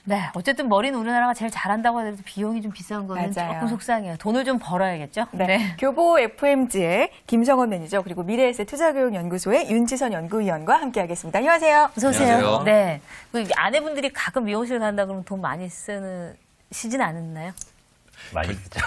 네, 어쨌든 머리는 우리나라가 제일 잘한다고 하더라도 비용이 좀 비싼 거는 맞아요. 조금 속상해요. 돈을 좀 벌어야겠죠? 네. 교보 FMG의 김정원 매니저 그리고 미래에셋 투자교육연구소의 윤지선 연구위원과 함께하겠습니다. 안녕하세요. 어서 오세요. 안녕하세요. 네. 그 아내분들이 가끔 미용실 간다 그러면 돈 많이 쓰시진 않았나요? 많이 쓰죠.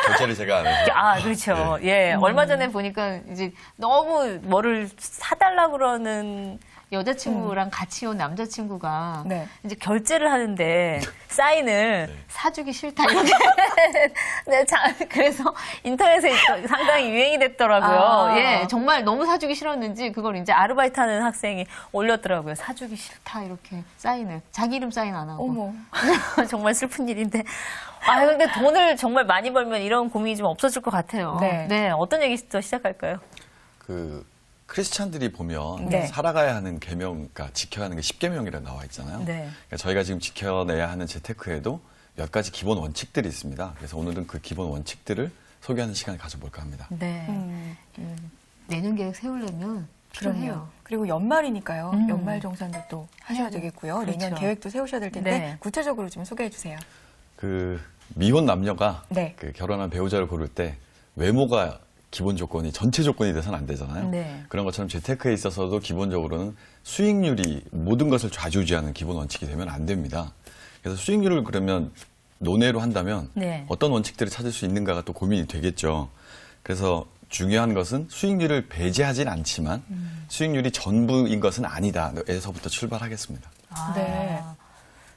결제를 제가 안 해서. 아, 그렇죠. 예. 얼마 전에 보니까 이제 너무 뭐를 사달라 그러는 여자친구랑 같이 온 남자친구가 네. 이제 결제를 하는데 사인을 사주기 싫다 이렇게. 네, 그래서 인터넷에 상당히 유행이 됐더라고요. 아. 예, 정말 너무 사주기 싫었는지 그걸 이제 아르바이트 하는 학생이 올렸더라고요. 사주기 싫다 이렇게 사인을. 자기 이름 사인 안 하고. 어머. 정말 슬픈 일인데. 아, 근데 돈을 정말 많이 벌면 이런 고민이 좀 없어질 것 같아요. 네. 어떤 얘기부터 시작할까요? 그 크리스찬들이 보면 네. 살아가야 하는 계명, 그러니까 지켜야 하는 게 10계명이라 나와 있잖아요. 네. 그러니까 저희가 지금 지켜내야 하는 재테크에도 몇 가지 기본 원칙들이 있습니다. 그래서 오늘은 그 기본 원칙들을 소개하는 시간을 가져볼까 합니다. 네. 내년 계획 세우려면 필요해요. 그럼요. 그리고 연말이니까요. 음. 연말 정산도 또 하셔야 되겠고요. 그렇죠. 내년 계획도 세우셔야 될 텐데 네. 구체적으로 좀 소개해 주세요. 그 미혼 남녀가 네. 그 결혼한 배우자를 고를 때 외모가 기본 조건이 전체 조건이 돼서는 안 되잖아요. 네. 그런 것처럼 재테크에 있어서도 기본적으로는 수익률이 모든 것을 좌지우지하는 기본 원칙이 되면 안 됩니다. 그래서 수익률을 그러면 논외로 한다면 네. 어떤 원칙들을 찾을 수 있는가가 또 고민이 되겠죠. 그래서 중요한 것은 수익률을 배제하진 않지만 수익률이 전부인 것은 아니다에서부터 출발하겠습니다. 아. 네.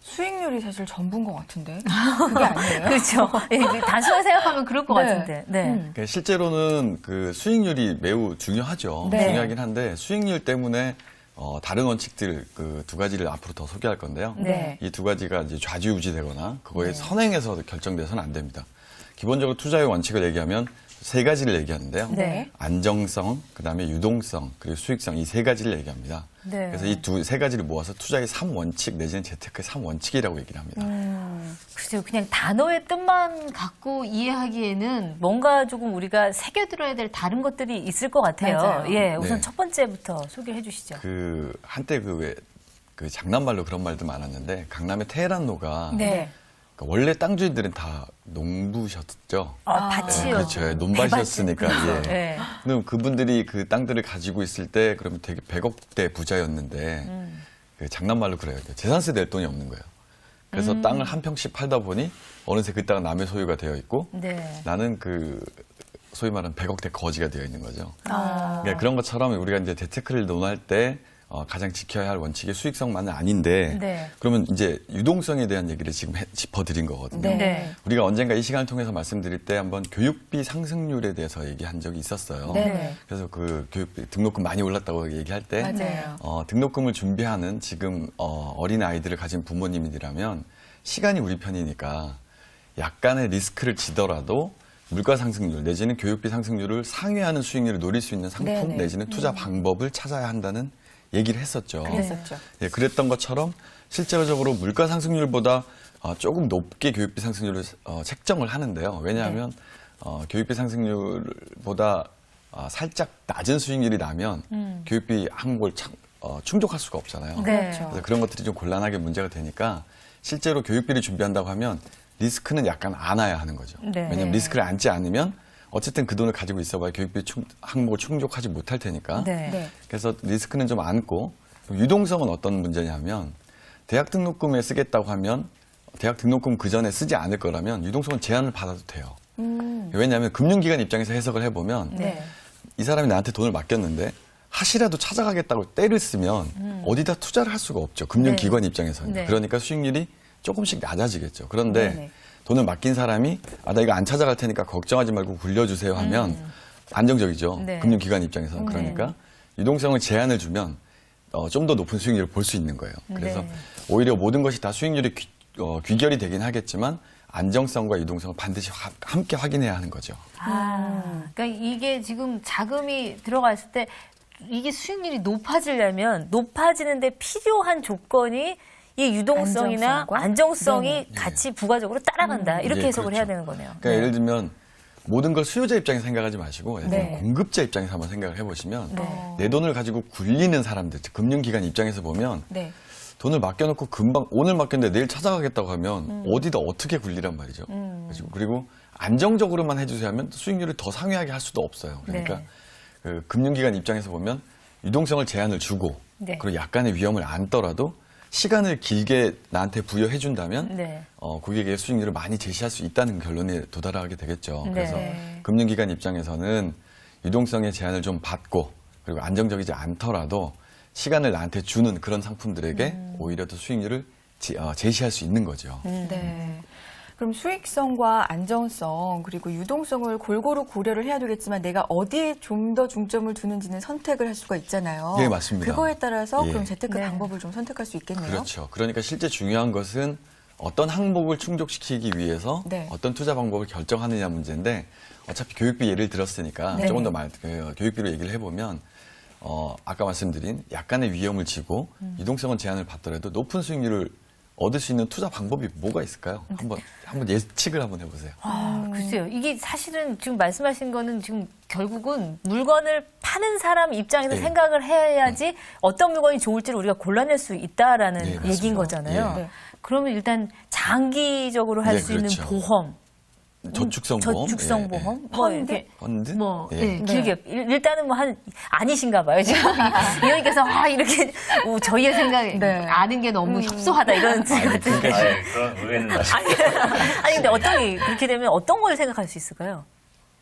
수익률이 사실 전부인 것 같은데 그게 아니에요? 그렇죠. 예, 단순하게 생각하면 그럴 것 네. 같은데. 네. 그러니까 실제로는 그 수익률이 매우 중요하죠. 네. 중요하긴 한데 수익률 때문에 다른 원칙들 그 두 가지를 앞으로 더 소개할 건데요. 네. 이 두 가지가 이제 좌지우지되거나 그거에 선행해서 결정돼서는 안 됩니다. 기본적으로 투자의 원칙을 얘기하면 세 가지를 얘기하는데요. 네. 안정성, 그다음에 유동성, 그리고 수익성 이 세 가지를 얘기합니다. 네. 그래서 이 세 가지를 모아서 투자의 3원칙 내지는 재테크의 3원칙이라고 얘기를 합니다. 글쎄요, 그냥 단어의 뜻만 갖고 이해하기에는 뭔가 조금 우리가 새겨들어야 될 다른 것들이 있을 것 같아요. 맞아요. 예, 우선 네. 첫 번째부터 소개해 주시죠. 그 한때 그 장난말로 그런 말도 많았는데 강남의 테헤란로가 네. 그러니까 원래 땅 주인들은 다 농부셨죠. 밭이요. 그렇죠. 논밭이었으니까. 예. 네. 그럼 그분들이 그 땅들을 가지고 있을 때 그러면 되게 100억대 부자였는데 그 장난말로 그래요. 재산세 낼 돈이 없는 거예요. 그래서 땅을 한 평씩 팔다 보니 어느새 그 땅은 남의 소유가 되어 있고 네. 나는 그 소위 말하는 100억대 거지가 되어 있는 거죠. 아. 그러니까 그런 것처럼 우리가 이제 재테크를 논할 때 가장 지켜야 할 원칙이 수익성만은 아닌데 네. 그러면 이제 유동성에 대한 얘기를 지금 짚어드린 거거든요. 네. 네. 우리가 언젠가 이 시간을 통해서 말씀드릴 때 한번 교육비 상승률에 대해서 얘기한 적이 있었어요. 네. 그래서 그 교육비 등록금 많이 올랐다고 얘기할 때 맞아요. 등록금을 준비하는 지금 어린 아이들을 가진 부모님이라면 시간이 우리 편이니까 약간의 리스크를 지더라도 물가 상승률 내지는 교육비 상승률을 상회하는 수익률을 노릴 수 있는 상품 네네. 내지는 투자 방법을 찾아야 한다는 얘기를 했었죠. 그랬었죠. 예, 그랬던 것처럼 실제적으로 물가 상승률보다 조금 높게 교육비 상승률을 책정을 하는데요. 왜냐하면 교육비 상승률보다 살짝 낮은 수익률이 나면 교육비 항목을 충족할 수가 없잖아요. 네. 그렇죠. 그래서 그런 것들이 좀 곤란하게 문제가 되니까 실제로 교육비를 준비한다고 하면 리스크는 약간 안아야 하는 거죠. 네. 왜냐하면 리스크를 안지 않으면 어쨌든 그 돈을 가지고 있어봐야 교육비 항목을 충족하지 못할 테니까. 네. 네. 그래서 리스크는 좀 안고 유동성은 어떤 문제냐면 대학 등록금에 쓰겠다고 하면 대학 등록금 그 전에 쓰지 않을 거라면 유동성은 제한을 받아도 돼요. 왜냐하면 금융기관 입장에서 해석을 해보면 네. 이 사람이 나한테 돈을 맡겼는데 하시라도 찾아가겠다고 때를 쓰면 어디다 투자를 할 수가 없죠. 금융기관 입장에서는. 네. 그러니까 수익률이 조금씩 낮아지겠죠. 그런데 네네. 돈을 맡긴 사람이 나 이거 안 찾아갈 테니까 걱정하지 말고 굴려주세요 하면 안정적이죠. 네. 금융기관 입장에서는. 그러니까 유동성을 제한을 주면 좀 더 높은 수익률을 볼 수 있는 거예요. 그래서 네. 오히려 모든 것이 다 수익률이 귀결이 되긴 하겠지만 안정성과 유동성을 반드시 함께 확인해야 하는 거죠. 그러니까 이게 지금 자금이 들어갔을 때 이게 수익률이 높아지려면 높아지는데 필요한 조건이 이 유동성이나 안정성과? 안정성이 네네. 같이 부가적으로 따라간다. 이렇게 예, 해석을 그렇죠. 해야 되는 거네요. 그러니까 예를 들면 모든 걸 수요자 입장에서 생각하지 마시고 예를 들면 네. 공급자 입장에서 한번 생각을 해보시면 네. 내 돈을 가지고 굴리는 사람들, 즉 금융기관 입장에서 보면 네. 돈을 맡겨놓고 금방 오늘 맡겼는데 내일 찾아가겠다고 하면 어디다 어떻게 굴리란 말이죠. 그리고 안정적으로만 해주세요 하면 수익률을 더 상회하게 할 수도 없어요. 그러니까 네. 그 금융기관 입장에서 보면 유동성을 제한을 주고 네. 그리고 약간의 위험을 안더라도 시간을 길게 나한테 부여해준다면 네. 고객에게 수익률을 많이 제시할 수 있다는 결론에 도달하게 되겠죠. 네. 그래서 금융기관 입장에서는 유동성의 제한을 좀 받고 그리고 안정적이지 않더라도 시간을 나한테 주는 그런 상품들에게 오히려 더 수익률을 제시할 수 있는 거죠. 네. 그럼 수익성과 안정성 그리고 유동성을 골고루 고려를 해야 되겠지만 내가 어디에 좀 더 중점을 두는지는 선택을 할 수가 있잖아요. 네, 맞습니다. 그거에 따라서 예. 그럼 재테크 네. 방법을 좀 선택할 수 있겠네요. 그렇죠. 그러니까 실제 중요한 것은 어떤 항목을 충족시키기 위해서 네. 어떤 투자 방법을 결정하느냐 문제인데 어차피 교육비 예를 들었으니까 네. 조금 더 교육비로 얘기를 해보면 아까 말씀드린 약간의 위험을 지고 유동성은 제한을 받더라도 높은 수익률을 얻을 수 있는 투자 방법이 뭐가 있을까요? 한번 예측을 한번 해보세요. 글쎄요. 이게 사실은 지금 말씀하신 거는 지금 결국은 물건을 파는 사람 입장에서 네. 생각을 해야지 어떤 물건이 좋을지를 우리가 골라낼 수 있다라는 네, 얘기인 맞습니다. 거잖아요. 네. 그러면 일단 장기적으로 할 네, 수 있는 그렇죠. 보험, 저축성보험, 저축성보험, 뭐 펀드? 이렇게 펀드, 뭐 예. 길게 일단은 뭐 아니신가 봐요 지금 이현님께서 이렇게 저희의 생각에 네. 아는 게 너무 협소하다 이런 생각 같은데 그런 의외는 말씀. 아니 근데 그렇게 되면 어떤 걸 생각할 수 있을까요?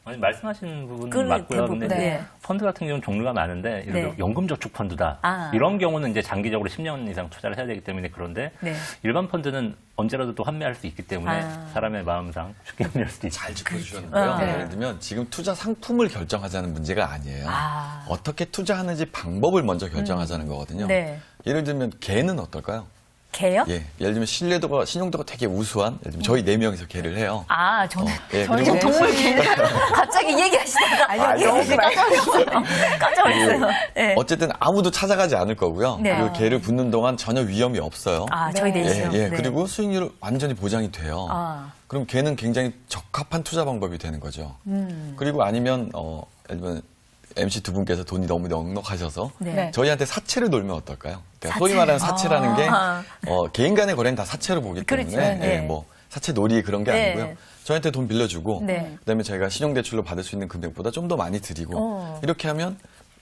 아니, 말씀하신 부분은 그 맞고요. 부분, 근데 네. 펀드 같은 경우는 종류가 많은데 이런 네. 연금저축펀드다. 아. 이런 경우는 이제 장기적으로 10년 이상 투자를 해야 되기 때문에 그런데 네. 일반 펀드는 언제라도 또 환매할 수 있기 때문에 사람의 마음상 쉽게 환매할 수도 있죠. 잘 짚어주셨는데요. 네. 예를 들면 지금 투자 상품을 결정하자는 문제가 아니에요. 아. 어떻게 투자하는지 방법을 먼저 결정하자는 거거든요. 네. 예를 들면 개는 어떨까요? 개요? 예, 예를 들면 신용도가 되게 우수한, 예를 들면 저희 4명이서 개를 해요. 아 저는 예, 저희 그리고 동물 개 갑자기 얘기하시다가 아니요, 너무 깜짝 놀랐어요. 네. 어쨌든 아무도 찾아가지 않을 거고요. 네. 그리고 개를 붙는 동안 전혀 위험이 없어요. 아 저희 네. 넷이요. 예, 네. 그리고 수익률 완전히 보장이 돼요. 아. 그럼 걔는 굉장히 적합한 투자 방법이 되는 거죠. 그리고 아니면 예를 들면 MC 두 분께서 돈이 너무 넉넉하셔서 네. 저희한테 사채를 놀면 어떨까요? 그러니까 사채. 소위 말하는 사채라는 게 아. 개인 간의 거래는 다 사채로 보기 때문에 그렇죠. 네. 예, 뭐 사채 놀이 그런 게 네. 아니고요. 저희한테 돈 빌려주고 네. 그다음에 저희가 신용대출로 받을 수 있는 금액보다 좀 더 많이 드리고 어. 이렇게 하면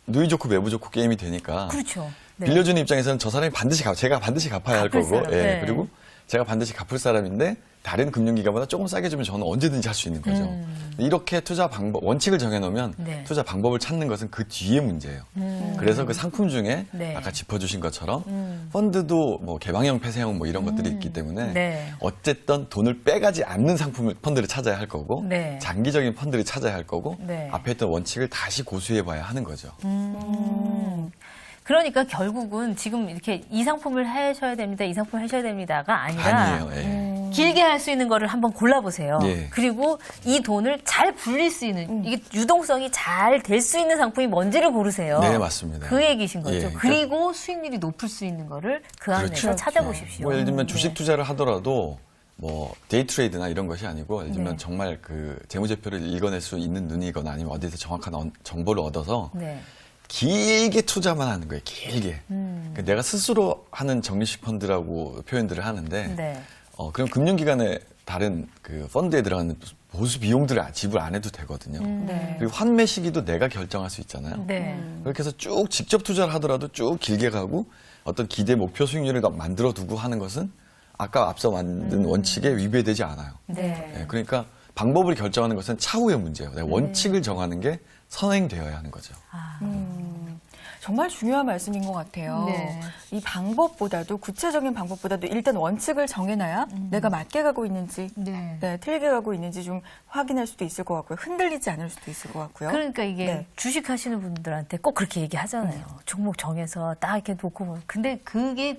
누이 좋고 매부 좋고 게임이 되니까 그렇죠. 네. 빌려주는 입장에서는 저 사람이 제가 반드시 갚아야 할 갚을 거고, 사람. 예, 네. 그리고 제가 반드시 갚을 사람인데 다른 금융기관보다 조금 싸게 주면 저는 언제든지 할 수 있는 거죠. 이렇게 투자 방법 원칙을 정해놓으면 네. 투자 방법을 찾는 것은 그 뒤의 문제예요. 그래서 그 상품 중에 네. 아까 짚어주신 것처럼 펀드도 뭐 개방형, 폐쇄형 뭐 이런 것들이 있기 때문에 네. 어쨌든 돈을 빼가지 않는 펀드를 찾아야 할 거고 네. 장기적인 펀드를 찾아야 할 거고 네. 앞에 있던 원칙을 다시 고수해봐야 하는 거죠. 그러니까 결국은 지금 이렇게 이 상품을 하셔야 됩니다, 이 상품을 하셔야 됩니다가 아니라 아니에요. 예. 길게 할 수 있는 거를 한번 골라보세요. 예. 그리고 이 돈을 잘 굴릴 수 있는, 이게 유동성이 잘 될 수 있는 상품이 뭔지를 고르세요. 네, 맞습니다. 그 얘기신 거죠. 예, 그러니까- 그리고 수익률이 높을 수 있는 거를 그 안에서 그렇죠. 찾아보십시오. 뭐 예를 들면 주식 네. 투자를 하더라도 뭐 데이 트레이드나 이런 것이 아니고 예를 들면 네. 정말 그 재무제표를 읽어낼 수 있는 눈이거나 아니면 어디서 정확한 정보를 얻어서 네. 길게 투자만 하는 거예요. 길게. 그러니까 내가 스스로 하는 적립식 펀드라고 표현들을 하는데 네. 그럼 금융기관의 다른 그 펀드에 들어가는 보수 비용들을 지불 안 해도 되거든요. 네. 그리고 환매 시기도 내가 결정할 수 있잖아요. 네. 그렇게 해서 쭉 직접 투자를 하더라도 쭉 길게 가고 어떤 기대 목표 수익률을 만들어 두고 하는 것은 아까 앞서 만든 원칙에 위배되지 않아요. 네. 예, 그러니까 방법을 결정하는 것은 차후의 문제예요. 내가 원칙을 정하는 게 선행되어야 하는 거죠. 정말 중요한 말씀인 것 같아요. 네. 이 방법보다도 구체적인 방법보다도 일단 원칙을 정해놔야 내가 맞게 가고 있는지 네. 네, 틀리게 가고 있는지 좀 확인할 수도 있을 것 같고요. 흔들리지 않을 수도 있을 것 같고요. 그러니까 이게 네. 주식 하시는 분들한테 꼭 그렇게 얘기하잖아요. 종목 정해서 딱 이렇게 놓고 뭐. 근데 그게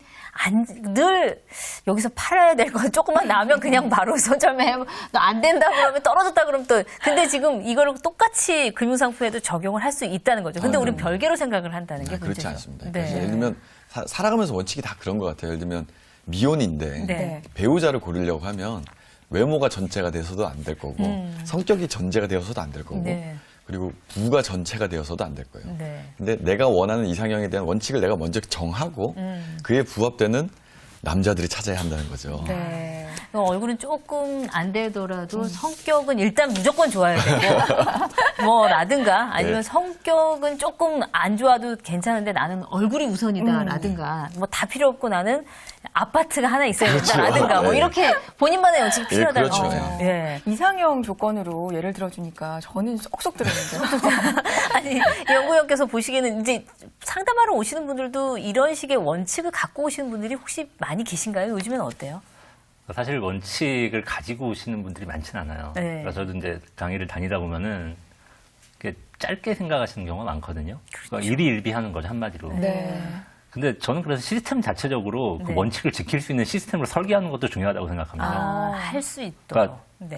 늘 여기서 팔아야 될 거 조금만 나면 그냥 바로 손절매 안 된다 그러면 떨어졌다 그러면 또 근데 지금 이거를 똑같이 금융상품에도 적용을 할 수 있다는 거죠. 근데 우리는 별개로 생각을 한다는 게 네, 문제죠. 그렇지 않습니다. 네. 그래서 예를 들면 살아가면서 원칙이 다 그런 것 같아요. 예를 들면 미혼인데 네. 배우자를 고르려고 하면 외모가 전체가 돼서도 안 될 거고 성격이 전제가 되어서도 안 될 거고 네. 그리고 부가 전체가 되어서도 안 될 거예요. 네. 근데 내가 원하는 이상형에 대한 원칙을 내가 먼저 정하고 그에 부합되는 남자들이 찾아야 한다는 거죠. 네. 얼굴은 조금 안 되더라도 성격은 일단 무조건 좋아야 되고 뭐라든가 아니면 네. 성격은 조금 안 좋아도 괜찮은데 나는 얼굴이 우선이다라든가 뭐 다 필요 없고 나는 아파트가 하나 있어야 된다라든가 뭐 네. 이렇게 본인만의 원칙이 예, 필요하다는 그렇죠. 거죠. 예. 예. 이상형 조건으로 예를 들어주니까 저는 쏙쏙 들었는데. 아니 연구원께서 보시기에는 이제 상담하러 오시는 분들도 이런 식의 원칙을 갖고 오시는 분들이 혹시 많이 계신가요? 요즘엔 어때요? 사실 원칙을 가지고 오시는 분들이 많지는 않아요. 네. 그래서 저도 이제 강의를 다니다 보면은 이렇게 짧게 생각하시는 경우가 많거든요. 그러니까 일희일비하는 거죠, 한마디로. 네. 근데 저는 그래서 시스템 자체적으로 그 네. 원칙을 지킬 수 있는 시스템을 설계하는 것도 중요하다고 생각합니다. 할 수 있도록. 그러니까 네.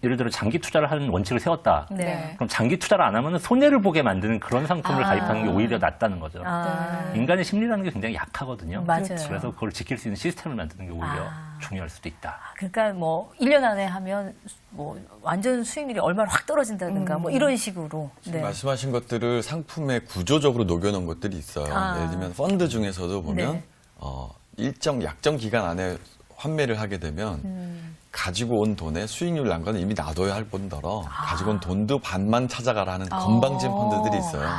예를 들어 장기 투자를 하는 원칙을 세웠다. 네. 그럼 장기 투자를 안 하면 손해를 보게 만드는 그런 상품을 아. 가입하는 게 오히려 낫다는 거죠. 아, 인간의 심리라는 게 굉장히 약하거든요. 맞아요. 그래서 그걸 지킬 수 있는 시스템을 만드는 게 오히려 아. 중요할 수도 있다. 그러니까 뭐 1년 안에 하면 뭐 완전 수익률이 얼마나 확 떨어진다든가 뭐 이런 식으로. 네. 말씀하신 것들을 상품에 구조적으로 녹여놓은 것들이 있어요. 아. 예를 들면 펀드 중에서도 보면 네. 일정 약정 기간 안에 환매를 하게 되면 가지고 온 돈의 수익률 난관은 이미 놔둬야 할 뿐더러 가지고 온 돈도 반만 찾아가라 하는 건방진 펀드들이 있어요.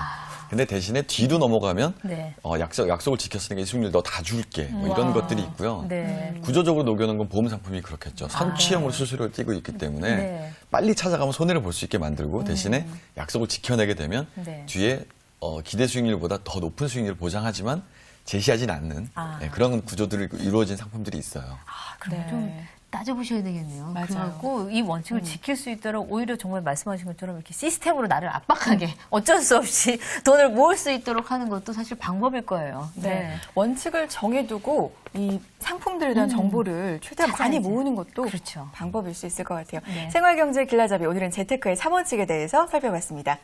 근데 대신에 뒤로 넘어가면 네. 약속을 지켰으니까 이 수익률 너 다 줄게 뭐 이런 것들이 있고요. 네. 구조적으로 녹여놓은 건 보험 상품이 그렇겠죠. 선취형으로 수수료를 띄고 있기 때문에 네. 빨리 찾아가면 손해를 볼 수 있게 만들고 대신에 약속을 지켜내게 되면 네. 뒤에 기대 수익률보다 더 높은 수익률을 보장하지만 제시하진 않는 그런 구조들이 이루어진 상품들이 있어요. 그럼 네. 좀 따져보셔야 되겠네요. 맞아요. 그래갖고 이 원칙을 지킬 수 있도록 오히려 정말 말씀하신 것처럼 이렇게 시스템으로 나를 압박하게 어쩔 수 없이 돈을 모을 수 있도록 하는 것도 사실 방법일 거예요. 네. 원칙을 정해두고 이 상품들에 대한 정보를 최대한 많이 찾아야지. 모으는 것도 그렇죠. 방법일 수 있을 것 같아요. 네. 생활경제 길라잡이 오늘은 재테크의 3원칙에 대해서 살펴봤습니다.